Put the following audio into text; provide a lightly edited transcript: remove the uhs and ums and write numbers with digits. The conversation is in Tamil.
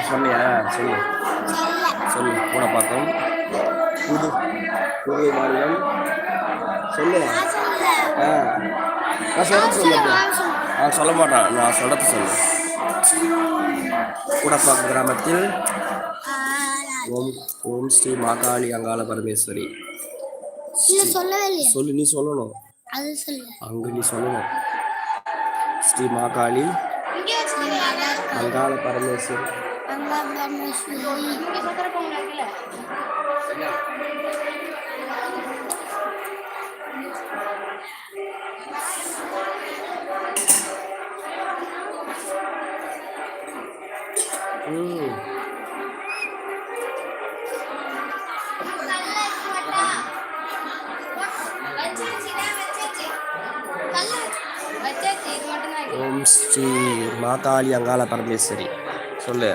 சொன்னியா? சொல்லு சொல்லு. கூட பார்க்கும் புதிய மாநிலம் சொல்லு. நான் சொல்றது சொல்லு. சொல்ல மாட்டான், நான் சொல்றது சொல்லு. கூடப்பாக்கம் கிராமத்தில் ஓம் ஸ்ரீ மாகாளி அங்காள பரமேஸ்வரி. சொல்லு, நீ சொல்லணும். அங்க நீ சொல்லணும். ஸ்ரீ மாகாளி அங்காள பரமேஸ்வரி. ஓம் ஸ்ரீ மாகாளி அங்காள பரமேஸ்வரி சொல்லு.